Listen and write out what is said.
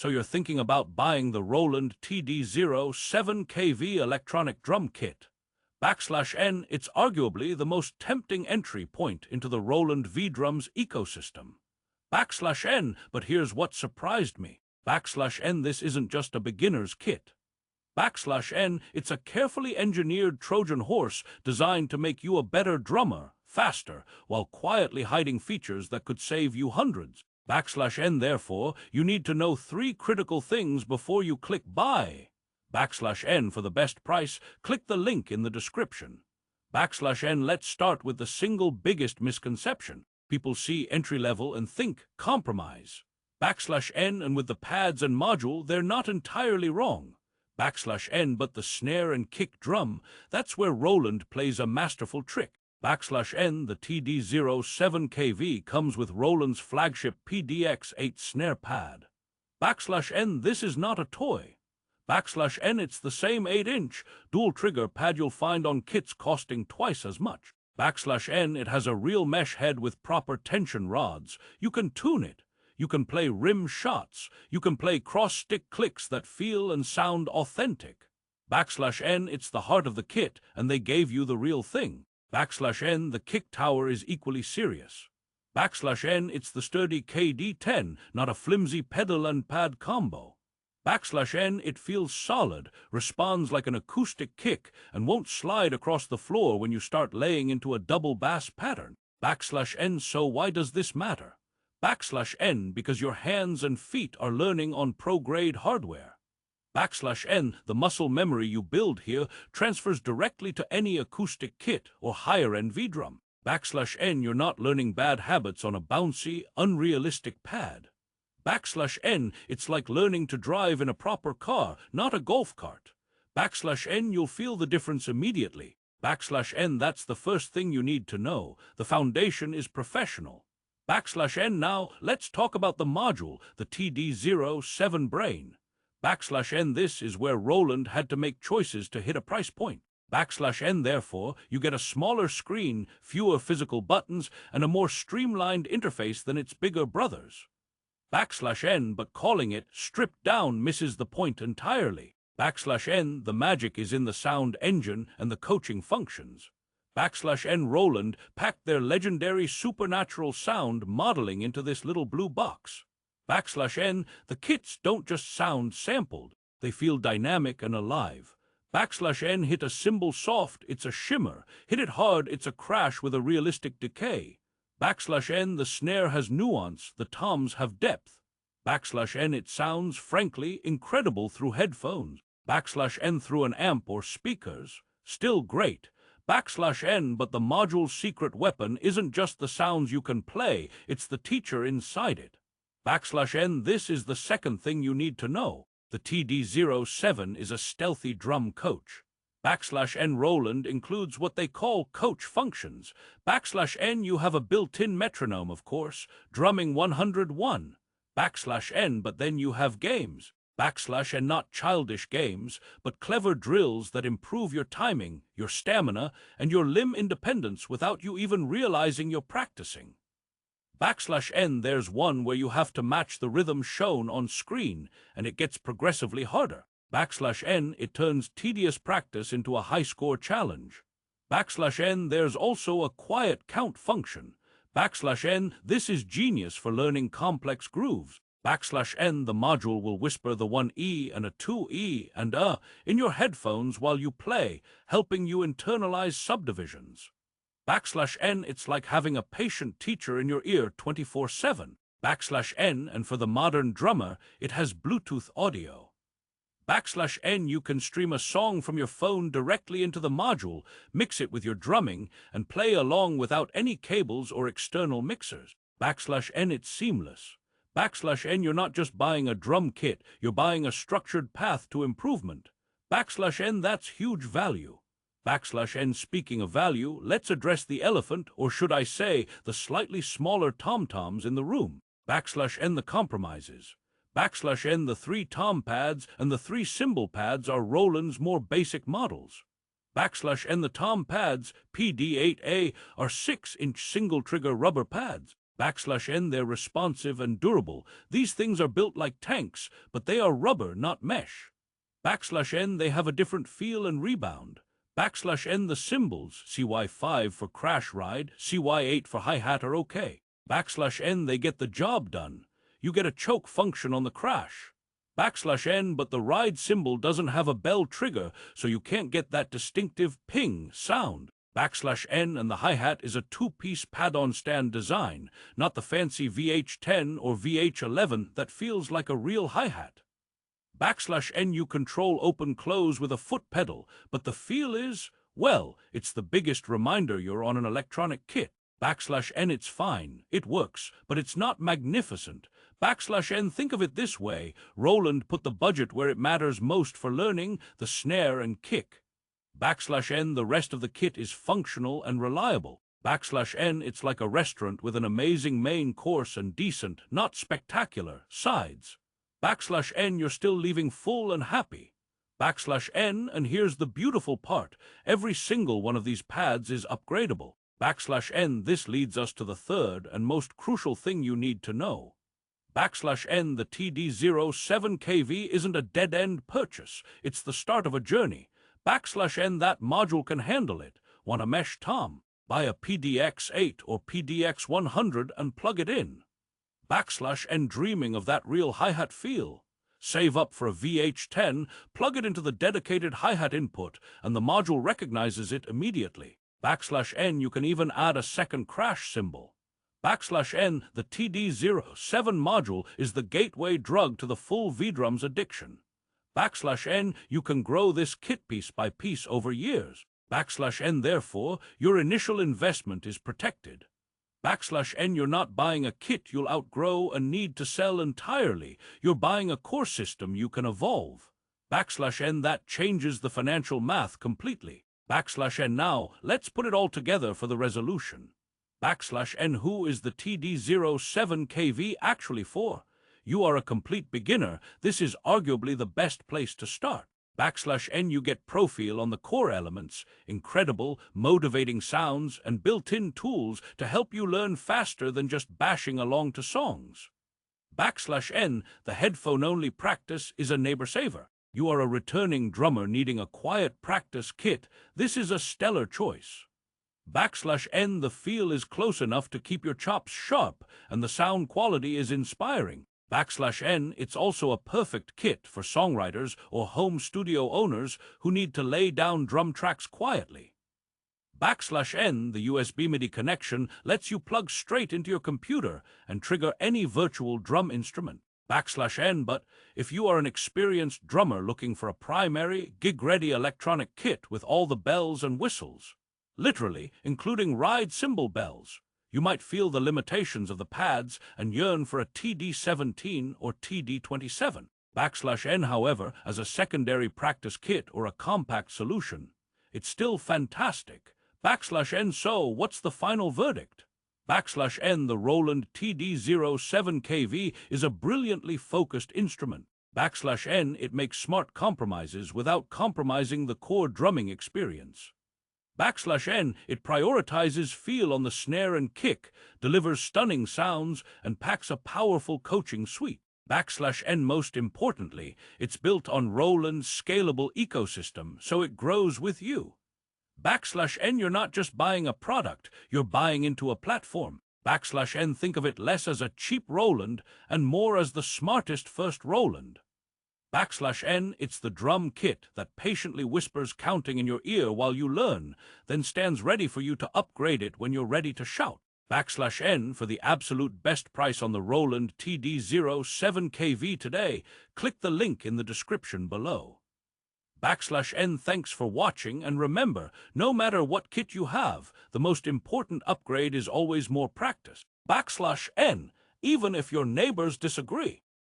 So you're thinking about buying the Roland TD-07KV electronic drum kit. \N, it's arguably the most tempting entry point into the Roland V-Drums ecosystem. \N, but here's what surprised me. \N, this isn't just a beginner's kit. \N, it's a carefully engineered Trojan horse designed to make you a better drummer, faster, while quietly hiding features that could save you hundreds. \N, therefore, you need to know 3 critical things before you click buy. \N, for the best price, click the link in the description. \N, let's start with the single biggest misconception. People see entry-level and think compromise. \N, and with the pads and module, they're not entirely wrong. \N, but the snare and kick drum, that's where Roland plays a masterful trick. \N, the TD-07KV comes with Roland's flagship PDX-8 snare pad. \N, this is not a toy. \N, it's the same 8-inch dual-trigger pad you'll find on kits costing twice as much. \N, it has a real mesh head with proper tension rods. You can tune it. You can play rim shots. You can play cross-stick clicks that feel and sound authentic. \N, it's the heart of the kit, and they gave you the real thing. \N, the kick tower is equally serious. N, it's the sturdy KD10, not a flimsy pedal and pad combo. N, it feels solid, responds like an acoustic kick, and won't slide across the floor when you start laying into a double bass pattern. N, so why does this matter? N, because your hands and feet are learning on pro-grade hardware. N, the muscle memory you build here transfers directly to any acoustic kit or higher-end V-drum. N, you're not learning bad habits on a bouncy, unrealistic pad. N, it's like learning to drive in a proper car, not a golf cart. N, you'll feel the difference immediately. N, that's the first thing you need to know. The foundation is professional. N, now, let's talk about the module, the TD-07 Brain. N, this is where Roland had to make choices to hit a price point. N, therefore, you get a smaller screen, fewer physical buttons, and a more streamlined interface than its bigger brothers. N, but calling it stripped down misses the point entirely. N, the magic is in the sound engine and the coaching functions. N, Roland packed their legendary supernatural sound modeling into this little blue box. N, the kits don't just sound sampled, they feel dynamic and alive. N, hit a cymbal soft, it's a shimmer. Hit it hard, it's a crash with a realistic decay. N, the snare has nuance, the toms have depth. N, it sounds, frankly, incredible through headphones. N, through an amp or speakers. Still great. N, but the module's secret weapon isn't just the sounds you can play, it's the teacher inside it. N, this is the second thing you need to know. The TD-07 is a stealthy drum coach. N, Roland includes what they call coach functions. N, you have a built-in metronome, of course, drumming 101. N, but then you have games. N, not childish games, but clever drills that improve your timing, your stamina, and your limb independence without you even realizing you're practicing. N, there's one where you have to match the rhythm shown on screen, and it gets progressively harder. N, it turns tedious practice into a high-score challenge. N, there's also a quiet count function. N, this is genius for learning complex grooves. N, the module will whisper the 1E and a 2E and in your headphones while you play, helping you internalize subdivisions. N, it's like having a patient teacher in your ear 24/7. N, and for the modern drummer, it has Bluetooth audio. N, you can stream a song from your phone directly into the module, mix it with your drumming, and play along without any cables or external mixers. N, it's seamless. N, you're not just buying a drum kit, you're buying a structured path to improvement. N, that's huge value. N, speaking of value, let's address the elephant, or should I say, the slightly smaller tom-toms in the room. N, the compromises. N, the 3 tom pads and the 3 cymbal pads are Roland's more basic models. N, the tom pads, PD8A, are 6-inch single-trigger rubber pads. N, they're responsive and durable. These things are built like tanks, but they are rubber, not mesh. N, they have a different feel and rebound. N, the cymbals, CY5 for crash ride, CY8 for hi-hat are okay. N, they get the job done. You get a choke function on the crash. N, but the ride cymbal doesn't have a bell trigger, so you can't get that distinctive ping sound. N and the hi-hat is a two-piece pad-on stand design, not the fancy VH10 or VH11 that feels like a real hi-hat. N, you control open-close with a foot pedal, but the feel is, well, it's the biggest reminder you're on an electronic kit. N, it's fine, it works, but it's not magnificent. N, think of it this way: Roland put the budget where it matters most for learning, the snare and kick. N, the rest of the kit is functional and reliable. N, it's like a restaurant with an amazing main course and decent, not spectacular, sides. N, you're still leaving full and happy. N, and here's the beautiful part: every single one of these pads is upgradable. N, this leads us to the third and most crucial thing you need to know. N, the TD-07KV isn't a dead-end purchase. It's the start of a journey. N, that module can handle it. Want a mesh tom? Buy a PDX8 or PDX100 and plug it in. N, dreaming of that real hi-hat feel? Save up for a VH10, plug it into the dedicated hi-hat input, and the module recognizes it immediately. N, you can even add a second crash cymbal. N, the TD-07 module is the gateway drug to the full V-Drums addiction. N, you can grow this kit piece by piece over years. N, therefore, your initial investment is protected. N, you're not buying a kit you'll outgrow and need to sell entirely. You're buying a core system you can evolve. N, that changes the financial math completely. N, now, let's put it all together for the resolution. N, who is the TD-07KV actually for? You are a complete beginner. This is arguably the best place to start. N, you get profile on the core elements, incredible, motivating sounds, and built-in tools to help you learn faster than just bashing along to songs. N, the headphone-only practice is a neighbor saver. You are a returning drummer needing a quiet practice kit. This is a stellar choice. N, the feel is close enough to keep your chops sharp, and the sound quality is inspiring. N, it's also a perfect kit for songwriters or home studio owners who need to lay down drum tracks quietly. N, the USB MIDI connection lets you plug straight into your computer and trigger any virtual drum instrument. N, but if you are an experienced drummer looking for a primary, gig-ready electronic kit with all the bells and whistles, literally including ride cymbal bells, you might feel the limitations of the pads and yearn for a TD-17 or TD-27. N, however, as a secondary practice kit or a compact solution, it's still fantastic. N, so what's the final verdict? N, the Roland TD-07KV is a brilliantly focused instrument. N, it makes smart compromises without compromising the core drumming experience. N, it prioritizes feel on the snare and kick, delivers stunning sounds, and packs a powerful coaching suite. N, most importantly, it's built on Roland's scalable ecosystem, so it grows with you. N, you're not just buying a product, you're buying into a platform. N, think of it less as a cheap Roland and more as the smartest first Roland. N, it's the drum kit that patiently whispers counting in your ear while you learn, then stands ready for you to upgrade it when you're ready to shout. N, for the absolute best price on the Roland TD-07KV today, click the link in the description below. N, thanks for watching, and remember, no matter what kit you have, the most important upgrade is always more practice. N, even if your neighbors disagree.